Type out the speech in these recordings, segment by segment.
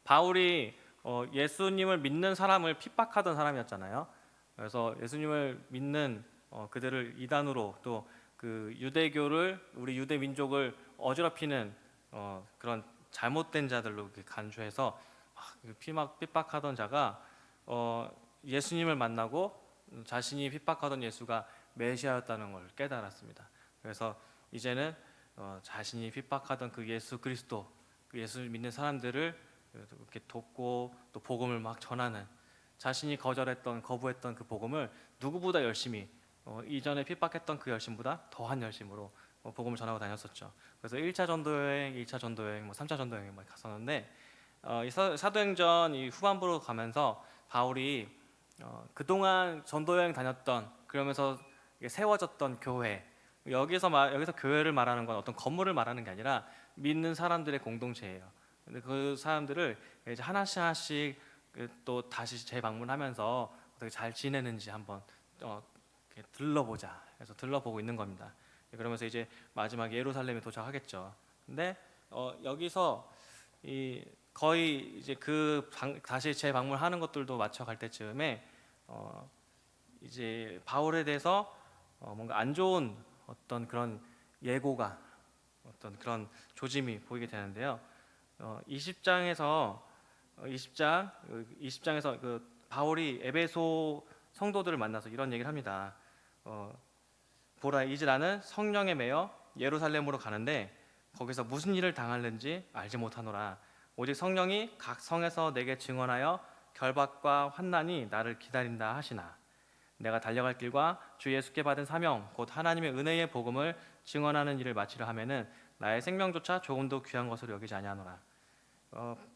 바울이 예수님을 믿는 사람을 핍박하던 사람이었잖아요. 그래서 예수님을 믿는 그들을 이단으로 또 그 유대교를 우리 유대 민족을 어지럽히는 그런 잘못된 자들로 이렇게 간주해서 핍박하던 자가 예수님을 만나고 자신이 핍박하던 예수가 메시아였다는 걸 깨달았습니다. 그래서 이제는 자신이 핍박하던 그 예수 그리스도, 그 예수를 믿는 사람들을 이렇게 돕고 또 복음을 막 전하는, 자신이 거부했던 그 복음을 누구보다 열심히 이전에 핍박했던 그 열심보다 더한 열심으로 복음을 전하고 다녔었죠. 그래서 1차 전도 여행, 2차 전도 여행, 3차 전도 여행 막 갔었는데 이 사도행전 이 후반부로 가면서 바울이 그동안 전도 여행 다녔던, 그러면서 세워졌던 교회, 여기서 교회를 말하는 건 어떤 건물을 말하는 게 아니라 믿는 사람들의 공동체예요. 근데 그 사람들을 이제 하나씩 하나씩 또 다시 재방문하면서 어떻게 잘 지내는지 한번 이렇게 들러보자 해서 들러보고 있는 겁니다. 그러면서 이제 마지막 예루살렘에 도착하겠죠. 근데 여기서 거의 이제 다시 재방문하는 것들도 맞춰갈 때쯤에 이제 바울에 대해서 뭔가 안 좋은 어떤 그런 예고가, 어떤 그런 조짐이 보이게 되는데요. 20장에서 그 바울이 에베소 성도들을 만나서 이런 얘기를 합니다. 보라, 이제 나는 성령에 매여 예루살렘으로 가는데 거기서 무슨 일을 당하는지 알지 못하노라. 오직 성령이 각 성에서 내게 증언하여 결박과 환난이 나를 기다린다 하시나. 내가 달려갈 길과 주 예수께 받은 사명 곧 하나님의 은혜의 복음을 증언하는 일을 마치려 하면은 나의 생명조차 조금도 귀한 것으로 여기지 아니하노라.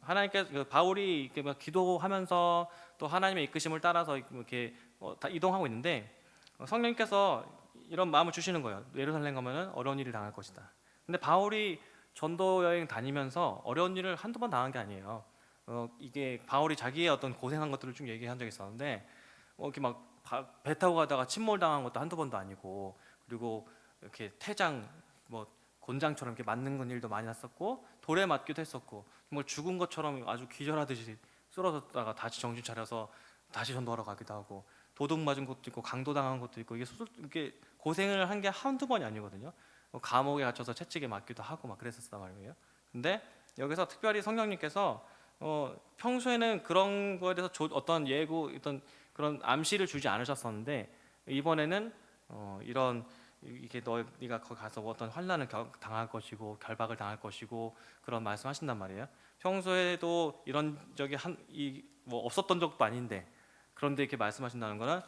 하나님께서 바울이 이렇게 막 기도하면서 또 하나님의 이끄심을 따라서 이렇게 다 이동하고 있는데 성령님께서 이런 마음을 주시는 거예요. 예루살렘 가면은 어려운 일을 당할 것이다. 근데 바울이 전도 여행 다니면서 어려운 일을 한두 번 당한 게 아니에요. 이게 바울이 자기의 어떤 고생한 것들을 쭉 얘기한 적이 있었는데 이렇게 막 배 타고 가다가 침몰 당한 것도 한두 번도 아니고, 그리고 이렇게 태장 뭐 곤장처럼 이렇게 맞는 일도 많이 났었고, 돌에 맞기도 했었고, 정말 죽은 것처럼 아주 기절하듯이 쓰러졌다가 다시 정신 차려서 다시 전도하러 가기도 하고, 도둑 맞은 것도 있고 강도 당한 것도 있고, 이게 고생을 한 게 한두 번이 아니거든요. 감옥에 갇혀서 채찍에 맞기도 하고 막 그랬었단 말이에요. 근데 여기서 특별히 성령님께서 평소에는 그런 거에 대해서 어떤 예고, 어떤 그런 암시를 주지 않으셨었는데 이번에는 이런 이게 네가 거기 가서 어떤 환난을 당할 것이고 결박을 당할 것이고 그런 말씀하신단 말이에요. 평소에도 이런 적이 뭐 없었던 적도 아닌데, 그런데 이렇게 말씀하신다는 거는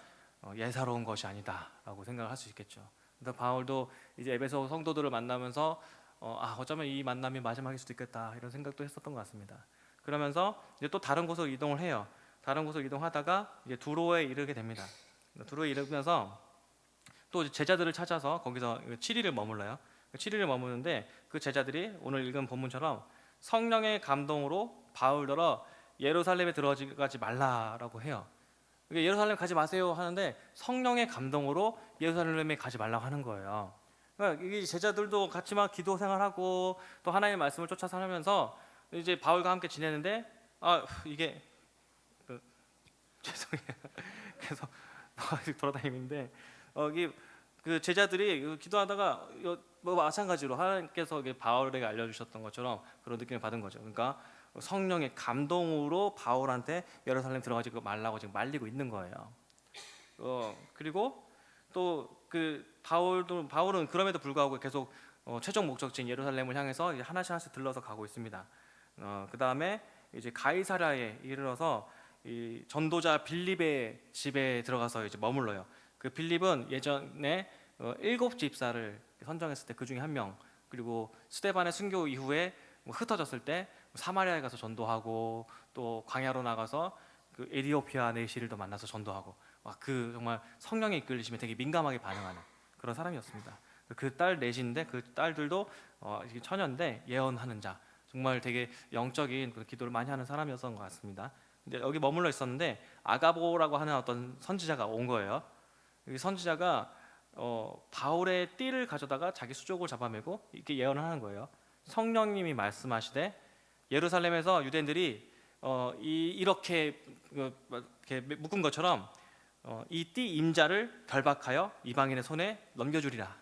예사로운 것이 아니다라고 생각을 할 수 있겠죠. 그래서 바울도 이제 에베소 성도들을 만나면서 어쩌면 이 만남이 마지막일 수도 있겠다 이런 생각도 했었던 것 같습니다. 그러면서 이제 또 다른 곳으로 이동을 해요. 다른 곳으로 이동하다가 이제 두로에 이르게 됩니다. 두로에 이르면서 또 제자들을 찾아서 거기서 7일을 머물러요. 7일을 머무는데 그 제자들이 오늘 읽은 본문처럼 성령의 감동으로 바울더러 예루살렘에 들어가지 말라라고 해요. 예루살렘 가지 마세요 하는데 성령의 감동으로 예루살렘에 가지 말라고 하는 거예요. 그러니까 이 제자들도 같이 막 기도 생활하고 또 하나님의 말씀을 쫓아 살면서 이제 바울과 함께 지내는데 이게 죄송해요. 그래서 돌아다니는데 여기 그 제자들이 기도하다가 뭐 마찬가지로 하나님께서 바울에게 알려주셨던 것처럼 그런 느낌을 받은 거죠. 그러니까 성령의 감동으로 바울한테 예루살렘 들어가지 말라고 지금 말리고 있는 거예요. 그리고 또 그 바울은 그럼에도 불구하고 계속 최종 목적지인 예루살렘을 향해서 이제 하나씩 들러서 가고 있습니다. 그 다음에 이제 가이사랴에 이르러서 이 전도자 빌립의 집에 들어가서 이제 머물러요. 그 빌립은 예전에 7집사를 선정했을 때 그 중에 한 명, 그리고 스데반의 순교 이후에 흩어졌을 때 사마리아에 가서 전도하고 또 광야로 나가서 그 에디오피아 내시를 만나서 전도하고 그 정말 성령의 이끌리심에 되게 민감하게 반응하는 그런 사람이었습니다. 그 딸 넷인데 그 딸들도 처녀인데 예언하는 자, 정말 되게 영적인 기도를 많이 하는 사람이었던 것 같습니다. 근데 여기 머물러 있었는데 아가보라고 하는 어떤 선지자가 온 거예요. 이 선지자가 바울의 띠를 가져다가 자기 수족을 잡아매고 이렇게 예언을 하는 거예요. 성령님이 말씀하시되 예루살렘에서 유대인들이 이렇게 묶은 것처럼 이 띠 임자를 결박하여 이방인의 손에 넘겨주리라.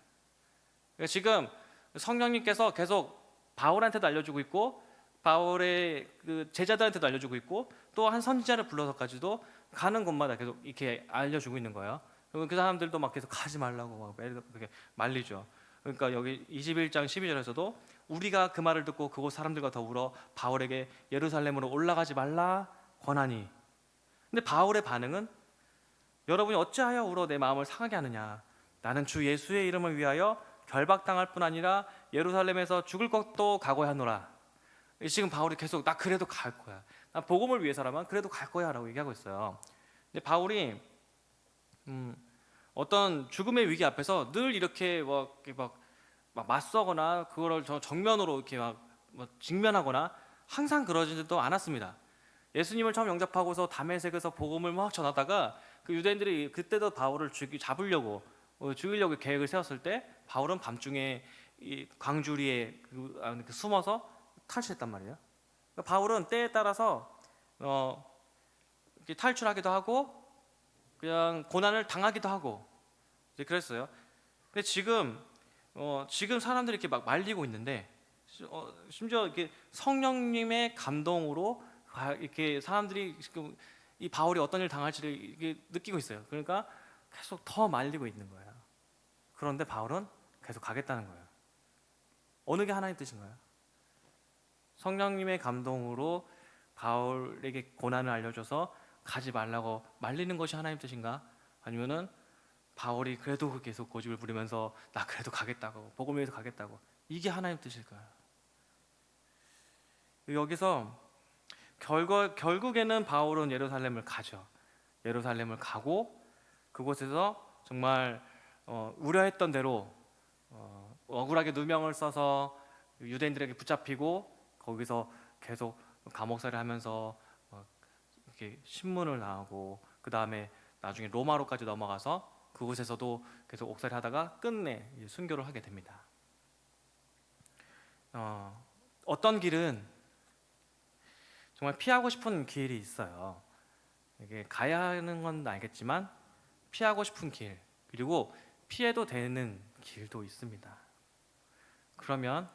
그러니까 지금 성령님께서 계속 바울한테도 알려주고 있고 바울의 그 제자들한테도 알려주고 있고 또 한 선지자를 불러서까지도 가는 곳마다 계속 이렇게 알려주고 있는 거예요. 그리고 그 사람들도 막 계속 가지 말라고 막 그렇게 말리죠. 그러니까 여기 21장 12절에서도 우리가 그 말을 듣고 그곳 사람들과 더불어 바울에게 예루살렘으로 올라가지 말라 권하니. 근데 바울의 반응은 여러분이 어찌하여 울어 내 마음을 상하게 하느냐. 나는 주 예수의 이름을 위하여 결박당할 뿐 아니라 예루살렘에서 죽을 것도 각오하노라. 지금 바울이 계속 나 그래도 갈 거야. 나 복음을 위해서라면 그래도 갈 거야라고 얘기하고 있어요. 근데 바울이 어떤 죽음의 위기 앞에서 늘 이렇게 막 맞서거나 그거를 정면으로 이렇게 뭐 직면하거나 항상 그러지도 않았습니다. 예수님을 처음 영접하고서 다메섹에서 복음을 막 전하다가 그 유대인들이 그때도 바울을 잡으려고 죽이려고 계획을 세웠을 때 바울은 밤중에 이 광주리에 숨어서 탈출했단 말이에요. 그러니까 바울은 때에 따라서 이렇게 탈출하기도 하고 그냥 고난을 당하기도 하고 이제 그랬어요. 근데 지금 사람들이 이렇게 막 말리고 있는데 심지어 이렇게 성령님의 감동으로 이렇게 사람들이 지금 이 바울이 어떤 일 당할지를 이게 느끼고 있어요. 그러니까 계속 더 말리고 있는 거예요. 그런데 바울은 계속 가겠다는 거예요. 어느 게 하나님 뜻인가요? 성령님의 감동으로 바울에게 고난을 알려줘서 가지 말라고 말리는 것이 하나님 뜻인가? 아니면은 바울이 그래도 계속 고집을 부리면서 나 그래도 가겠다고 복음을 위해서 가겠다고 이게 하나님 뜻일까요? 여기서 결국에는 바울은 예루살렘을 가죠. 예루살렘을 가고 그곳에서 정말 우려했던 대로 억울하게 누명을 써서 유대인들에게 붙잡히고 거기서 계속 감옥살이를 하면서 이렇게 신문을 나오고 그 다음에 나중에 로마로까지 넘어가서 그곳에서도 계속 옥살이하다가 끝내 순교를 하게 됩니다. 어떤 길은 정말 피하고 싶은 길이 있어요. 이게 가야 하는 건 알겠지만 피하고 싶은 길 그리고 피해도 되는 길도 있습니다. 그러면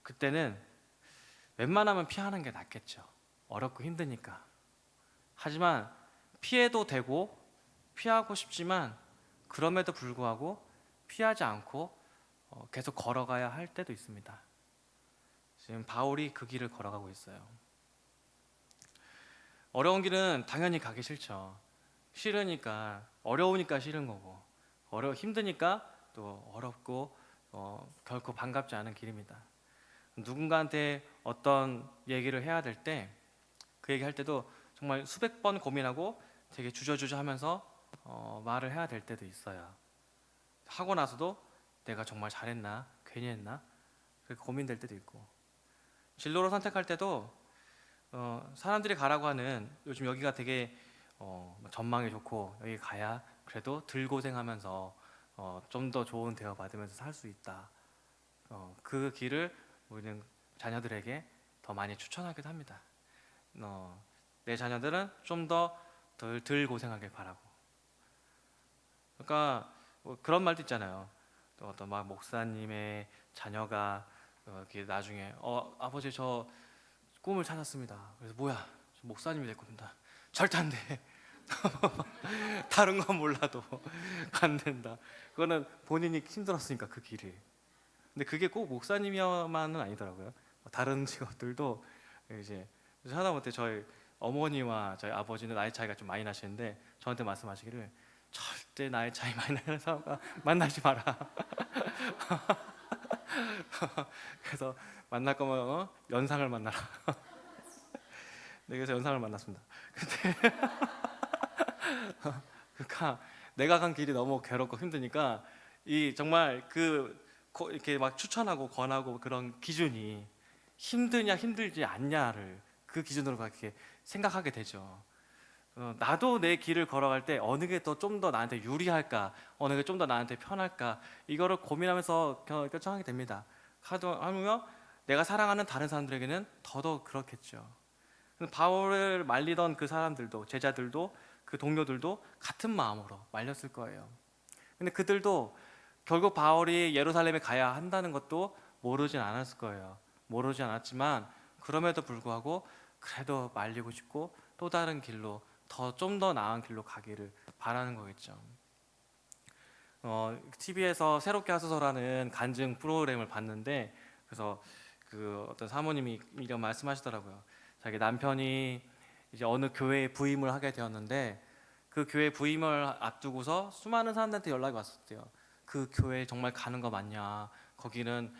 그때는 웬만하면 피하는 게 낫겠죠. 어렵고 힘드니까. 하지만 피해도 되고 피하고 싶지만 그럼에도 불구하고 피하지 않고 계속 걸어가야 할 때도 있습니다. 지금 바울이 그 길을 걸어가고 있어요. 어려운 길은 당연히 가기 싫죠. 싫으니까 어려우니까 싫은 거고 힘드니까 또 어렵고 결코 반갑지 않은 길입니다. 누군가한테 어떤 얘기를 해야 될 때 그 얘기할 때도 정말 수백 번 고민하고 되게 주저주저 하면서 말을 해야 될 때도 있어요. 하고 나서도 내가 정말 잘했나 괜히 했나 그렇게 고민될 때도 있고 진로를 선택할 때도 사람들이 가라고 하는 요즘 여기가 되게 전망이 좋고 여기 가야 그래도 덜 고생하면서 좀 더 좋은 대우 받으면서 살 수 있다. 그 길을 우리는 자녀들에게 더 많이 추천하기도 합니다. 내 자녀들은 좀 더 덜 고생하길 바라고. 그러니까 그런 말도 있잖아요. 또 어떤 막 목사님의 자녀가 이렇게 나중에 아버지 저 꿈을 찾았습니다. 그래서 뭐야? 저 목사님이 될 겁니다. 절대 안 돼. 다른 건 몰라도 안 된다. 그거는 본인이 힘들었으니까 그 길이. 근데 그게 꼭 목사님이야만은 아니더라고요. 다른 직업들도 이제 하다못해 저희 어머니와 저희 아버지는 나이 차이가 좀 많이 나시는데 저한테 말씀하시기를 절대 나이 차이 많이 나는 사람과 만나지 마라. 그래서 만날 거면 연상을 만나라. 네, 그래서 연상을 만났습니다. 근데 그러니까 내가 간 길이 너무 괴롭고 힘드니까 이 정말 이렇게 막 추천하고 권하고 그런 기준이 힘드냐 힘들지 않냐를 그 기준으로 그렇게 생각하게 되죠. 나도 내 길을 걸어갈 때 어느 게 더 좀 더 나한테 유리할까, 어느 게 좀 더 나한테 편할까 이거를 고민하면서 결정하게 됩니다. 하며 내가 사랑하는 다른 사람들에게는 더더욱 그렇겠죠. 바울을 말리던 그 사람들도, 제자들도, 그 동료들도 같은 마음으로 말렸을 거예요. 근데 그들도 결국 바울이 예루살렘에 가야 한다는 것도 모르진 않았을 거예요. 모르지 않았지만 그럼에도 불구하고 그래도 말리고 싶고 또 다른 길로, 좀 더 나은 길로 가기를 바라는 거겠죠. TV에서 새롭게 하소서라는 간증 프로그램을 봤는데, 그래서 그 어떤 사모님이 이런 말씀하시더라고요. 자기 남편이 이제 어느 교회에 부임을 하게 되었는데, 그 교회 부임을 앞두고서 수많은 사람들한테 연락이 왔었대요. 그 교회 정말 가는 거 맞냐? 거기는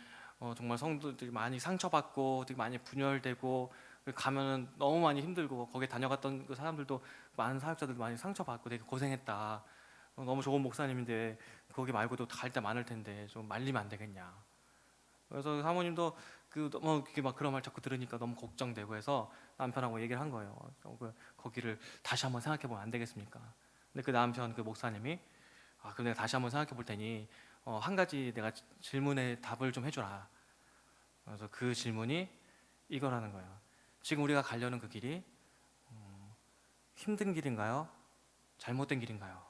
정말 성도들이 많이 상처받고 되게 많이 분열되고, 가면은 너무 많이 힘들고, 거기 다녀갔던 그 사람들도, 많은 사역자들도 많이 상처받고 되게 고생했다. 너무 좋은 목사님인데 거기 말고도 갈 데 많을 텐데 좀 말리면 안 되겠냐. 그래서 사모님도 너무 이렇게 막 그런 말 자꾸 들으니까 너무 걱정되고 해서 남편하고 얘기를 한 거예요. 거기를 다시 한번 생각해 보면 안 되겠습니까? 근데 그 남편, 그 목사님이 그럼 내가 다시 한번 생각해 볼 테니 한 가지 내가 질문에 답을 좀 해줘라. 그래서 그 질문이 이거라는 거예요. 지금 우리가 가려는 그 길이 힘든 길인가요? 잘못된 길인가요?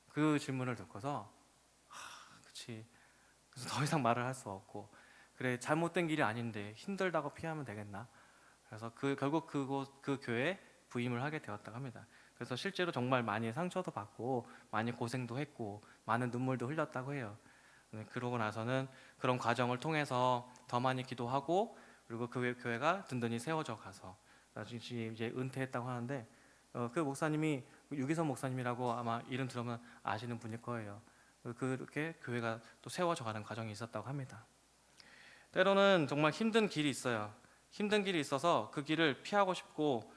그 질문을 듣고서 그치. 그래서 더 이상 말을 할 수 없고, 그래 잘못된 길이 아닌데 힘들다고 피하면 되겠나? 그래서 결국 그 교회에 부임을 하게 되었다고 합니다. 그래서 실제로 정말 많이 상처도 받고 많이 고생도 했고 많은 눈물도 흘렸다고 해요. 그러고 나서는 그런 과정을 통해서 더 많이 기도하고, 그리고 그 교회가 든든히 세워져 가서 나중에 이제 은퇴했다고 하는데, 그 목사님이 유기선 목사님이라고 아마 이름 들으면 아시는 분일 거예요. 그렇게 교회가 또 세워져 가는 과정이 있었다고 합니다. 때로는 정말 힘든 길이 있어요. 힘든 길이 있어서 그 길을 피하고 싶고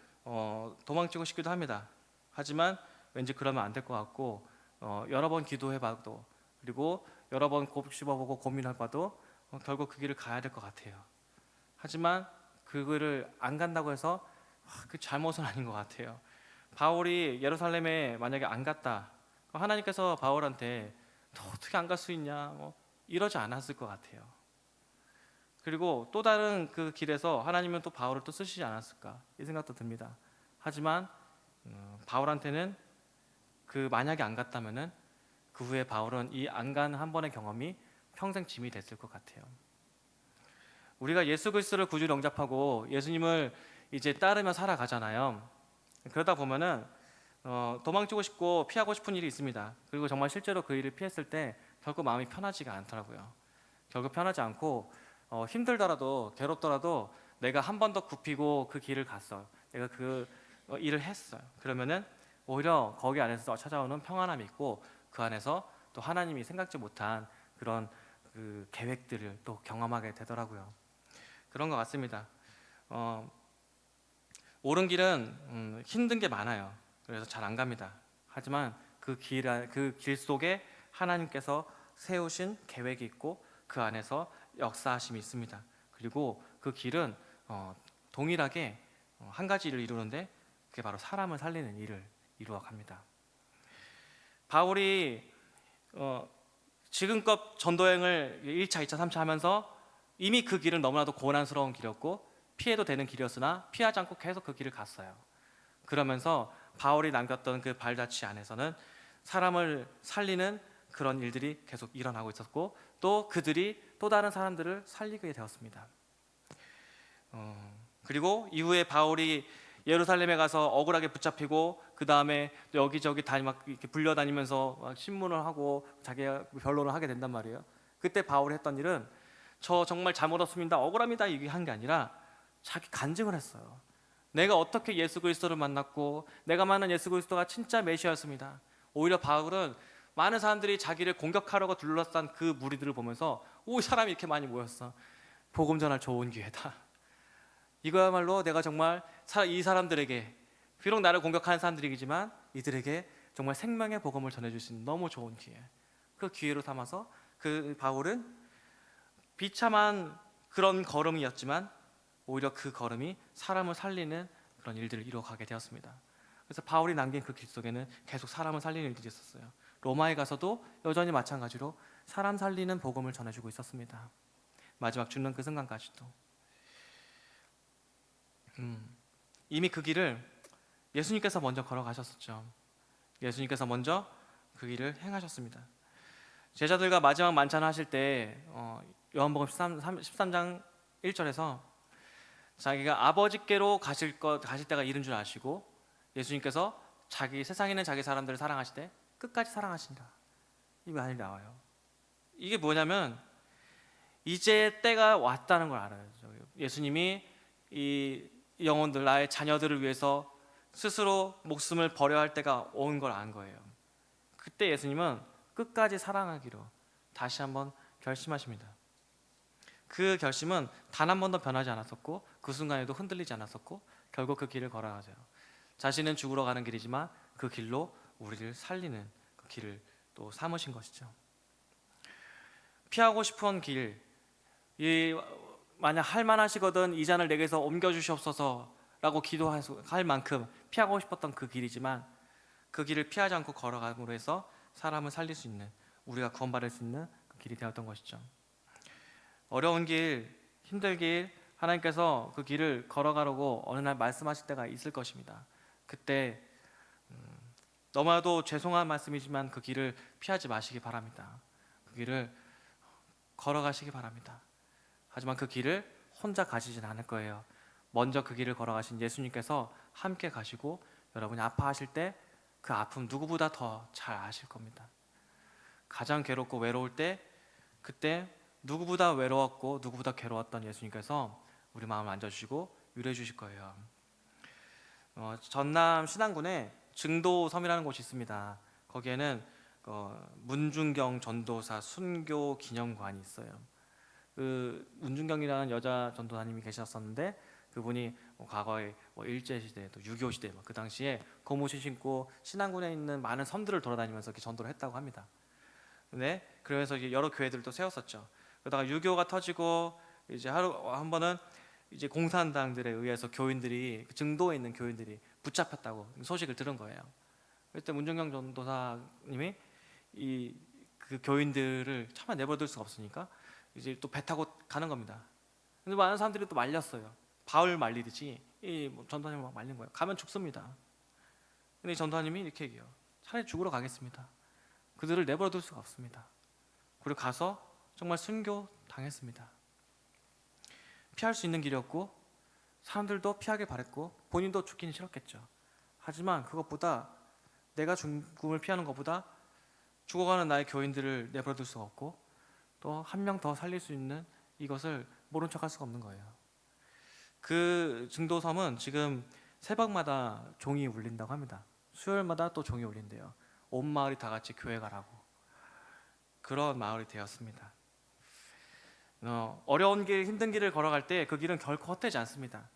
도망치고 싶기도 합니다. 하지만 왠지 그러면 안 될 것 같고, 여러 번 기도해봐도, 그리고 여러 번 곱씹어보고 고민해봐도 결국 그 길을 가야 될 것 같아요. 하지만 그 길을 안 간다고 해서 그 잘못은 아닌 것 같아요. 바울이 예루살렘에 만약에 안 갔다, 하나님께서 바울한테 너 어떻게 안 갈 수 있냐 이러지 않았을 것 같아요. 그리고 또 다른 그 길에서 하나님은 또 바울을 또 쓰시지 않았을까, 이 생각도 듭니다. 하지만 바울한테는 만약에 안 갔다면은 그 후에 바울은 이 안 간 한 번의 경험이 평생 짐이 됐을 것 같아요. 우리가 예수 그리스도를 구주로 영접하고 예수님을 이제 따르며 살아가잖아요. 그러다 보면은 도망치고 싶고 피하고 싶은 일이 있습니다. 그리고 정말 실제로 그 일을 피했을 때 결국 마음이 편하지가 않더라고요. 결국 편하지 않고 힘들더라도 괴롭더라도 내가 한 번 더 굽히고 그 길을 갔어요. 내가 그 일을 했어요. 그러면은 오히려 거기 안에서 찾아오는 평안함이 있고, 그 안에서 또 하나님이 생각지 못한 그런 그 계획들을 또 경험하게 되더라고요. 그런 것 같습니다. 옳은 길은 힘든 게 많아요. 그래서 잘 안 갑니다. 하지만 그 길 속에 하나님께서 세우신 계획이 있고 그 안에서 역사하심이 있습니다. 그리고 그 길은 동일하게 한 가지 일을 이루는데, 그게 바로 사람을 살리는 일을 이루어갑니다. 바울이 지금껏 전도행을 1차, 2차, 3차 하면서 이미 그 길은 너무나도 고난스러운 길이었고 피해도 되는 길이었으나 피하지 않고 계속 그 길을 갔어요. 그러면서 바울이 남겼던 그 발자취 안에서는 사람을 살리는 그런 일들이 계속 일어나고 있었고, 또 그들이 또 다른 사람들을 살리게 되었습니다. 그리고 이후에 바울이 예루살렘에 가서 억울하게 붙잡히고, 그 다음에 여기저기 막 이렇게 불려다니면서 막 신문을 하고 자기가 변론을 하게 된단 말이에요. 그때 바울이 했던 일은 저 정말 잘못 없습니다, 억울합니다 얘기한 게 아니라 자기 간증을 했어요. 내가 어떻게 예수 그리스도를 만났고 내가 만난 예수 그리스도가 진짜 메시아였습니다. 오히려 바울은 많은 사람들이 자기를 공격하려고 둘러싼 그 무리들을 보면서 이 사람이 이렇게 많이 모였어, 복음 전할 좋은 기회다. 이거야말로 내가 정말 이 사람들에게, 비록 나를 공격하는 사람들이지만 이들에게 정말 생명의 복음을 전해줄 수 있는 너무 좋은 기회, 그 기회로 삼아서 그 바울은 비참한 그런 걸음이었지만 오히려 그 걸음이 사람을 살리는 그런 일들을 이루어가게 되었습니다. 그래서 바울이 남긴 그 길 속에는 계속 사람을 살리는 일들이 있었어요. 로마에 가서도 여전히 마찬가지로 사람 살리는 복음을 전해주고 있었습니다. 마지막 죽는 그 순간까지도. 이미 그 길을 예수님께서 먼저 걸어가셨었죠. 예수님께서 먼저 그 길을 행하셨습니다. 제자들과 마지막 만찬을 하실 때 요한복음 13장 1절에서 자기가 아버지께로 가실 때가 이른 줄 아시고 예수님께서 세상에 있는 자기 사람들을 사랑하실 때 끝까지 사랑하신다, 이 말이 나와요. 이게 뭐냐면 이제 때가 왔다는 걸 알아요. 예수님이 이 영혼들, 나의 자녀들을 위해서 스스로 목숨을 버려야 할 때가 온 걸 안 거예요. 그때 예수님은 끝까지 사랑하기로 다시 한번 결심하십니다. 그 결심은 단 한 번도 변하지 않았었고 그 순간에도 흔들리지 않았었고 결국 그 길을 걸어가세요. 자신은 죽으러 가는 길이지만 그 길로 우리를 살리는 그 길을 또 삼으신 것이죠. 피하고 싶은 길, 만약 할 만하시거든 이 잔을 내게서 옮겨주시옵소서라고 기도할 만큼 피하고 싶었던 그 길이지만 그 길을 피하지 않고 걸어감으로 해서 사람을 살릴 수 있는, 우리가 구원받을 수 있는 그 길이 되었던 것이죠. 어려운 길, 힘든 길, 하나님께서 그 길을 걸어가려고 어느 날 말씀하실 때가 있을 것입니다. 그때 너무나도 죄송한 말씀이지만 그 길을 피하지 마시기 바랍니다. 그 길을 걸어가시기 바랍니다. 하지만 그 길을 혼자 가시진 않을 거예요. 먼저 그 길을 걸어가신 예수님께서 함께 가시고 여러분이 아파하실 때 그 아픔 누구보다 더 잘 아실 겁니다. 가장 괴롭고 외로울 때, 그때 누구보다 외로웠고 누구보다 괴로웠던 예수님께서 우리 마음을 만져주시고 위로해 주실 거예요. 전남 신안군에 증도섬이라는 곳이 있습니다. 거기에는 문중경 전도사 순교 기념관이 있어요. 그 문중경이라는 여자 전도사님이 계셨었는데 그분이 과거에 일제 시대, 또 6.25 시대 그 당시에 고무신 신고 신안군에 있는 많은 섬들을 돌아다니면서 이렇게 전도를 했다고 합니다. 네, 그러면서 이제 여러 교회들도 세웠었죠. 그러다가 6.25가 터지고 이제 한 번은 이제 공산당들에 의해서 교인들이, 증도에 있는 교인들이 붙잡혔다고 소식을 들은 거예요. 그때 문중경 전도사님이 그 교인들을 차마 내버려둘 수가 없으니까 이제 또 배 타고 가는 겁니다. 근데 많은 사람들이 또 말렸어요. 바울 말리듯이 전도사님을 막 말린 거예요. 가면 죽습니다. 근데 전도사님이 이렇게 얘기해요. 차라리 죽으러 가겠습니다. 그들을 내버려둘 수가 없습니다. 그리고 가서 정말 순교 당했습니다. 피할 수 있는 길이었고 사람들도 피하길 바랬고 본인도 죽기는 싫었겠죠. 하지만 그것보다, 내가 죽음을 피하는 것보다 죽어가는 나의 교인들을 내버려둘 수가 없고 또 한 명 더 살릴 수 있는 이것을 모른 척할 수가 없는 거예요. 그 증도섬은 지금 새벽마다 종이 울린다고 합니다. 수요일마다 또 종이 울린대요. 온 마을이 다 같이 교회 가라고. 그런 마을이 되었습니다. 어려운 길, 힘든 길을 걸어갈 때 그 길은 결코 헛되지 않습니다.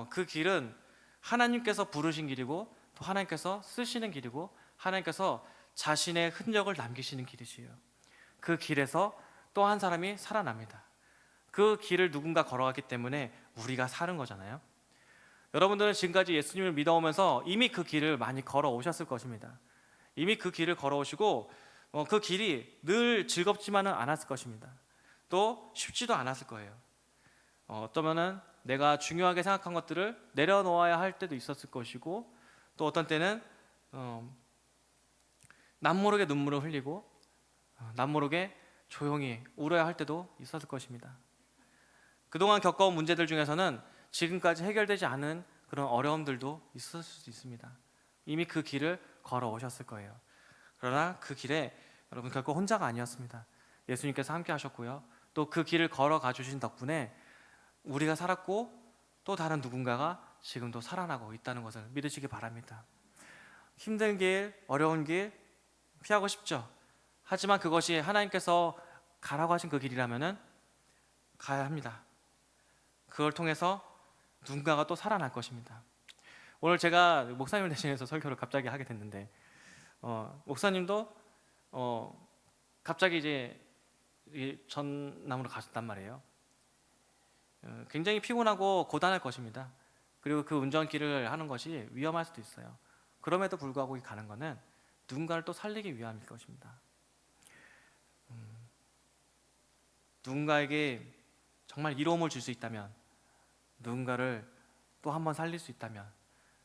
그 길은 하나님께서 부르신 길이고 또 하나님께서 쓰시는 길이고 하나님께서 자신의 흔적을 남기시는 길이지요. 그 길에서 또 한 사람이 살아납니다. 그 길을 누군가 걸어갔기 때문에 우리가 사는 거잖아요. 여러분들은 지금까지 예수님을 믿어오면서 이미 그 길을 많이 걸어오셨을 것입니다. 이미 그 길을 걸어오시고 그 길이 늘 즐겁지만은 않았을 것입니다. 또 쉽지도 않았을 거예요. 어쩌면은 내가 중요하게 생각한 것들을 내려놓아야 할 때도 있었을 것이고 또 어떤 때는 남모르게 눈물을 흘리고 남모르게 조용히 울어야 할 때도 있었을 것입니다. 그동안 겪어온 문제들 중에서는 지금까지 해결되지 않은 그런 어려움들도 있었을 수도 있습니다. 이미 그 길을 걸어오셨을 거예요. 그러나 그 길에 여러분 결코 혼자가 아니었습니다. 예수님께서 함께 하셨고요. 또 그 길을 걸어가 주신 덕분에 우리가 살았고 또 다른 누군가가 지금도 살아나고 있다는 것을 믿으시기 바랍니다. 힘든 길, 어려운 길 피하고 싶죠. 하지만 그것이 하나님께서 가라고 하신 그 길이라면은 가야 합니다. 그걸 통해서 누군가가 또 살아날 것입니다. 오늘 제가 목사님을 대신해서 설교를 갑자기 하게 됐는데 목사님도 갑자기 이제 전남으로 가셨단 말이에요. 굉장히 피곤하고 고단할 것입니다. 그리고 그 운전길을 하는 것이 위험할 수도 있어요. 그럼에도 불구하고 가는 것은 누군가를 또 살리기 위함일 것입니다. 누군가에게 정말 이로움을 줄 수 있다면 누군가를 또 한 번 살릴 수 있다면,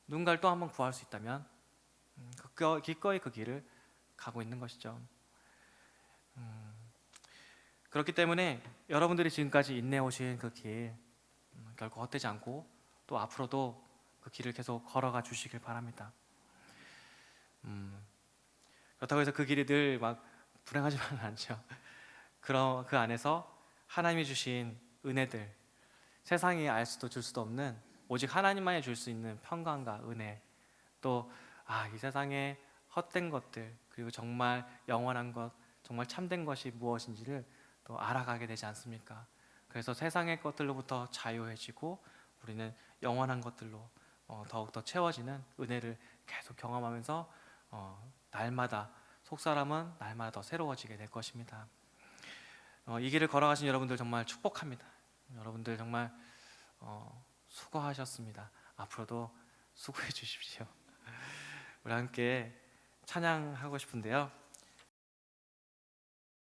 누군가를 또 한 번 구할 수 있다면 기꺼이 그 길을 가고 있는 것이죠. 그렇기 때문에 여러분들이 지금까지 인내해 오신 그 길 결코 헛되지 않고 또 앞으로도 그 길을 계속 걸어가 주시길 바랍니다. 그렇다고 해서 그 길이 늘 막 불행하지만은 않죠. 그런 그 안에서 하나님이 주신 은혜들, 세상이 알 수도 줄 수도 없는 오직 하나님만이 줄 수 있는 평강과 은혜, 또 이 세상에 헛된 것들, 그리고 정말 영원한 것, 정말 참된 것이 무엇인지를 또 알아가게 되지 않습니까? 그래서 세상의 것들로부터 자유해지고 우리는 영원한 것들로 더욱더 채워지는 은혜를 계속 경험하면서 날마다, 속사람은 날마다 더 새로워지게 될 것입니다. 이 길을 걸어가신 여러분들 정말 축복합니다. 여러분들 정말 수고하셨습니다. 앞으로도 수고해 주십시오. 우리 함께 찬양하고 싶은데요.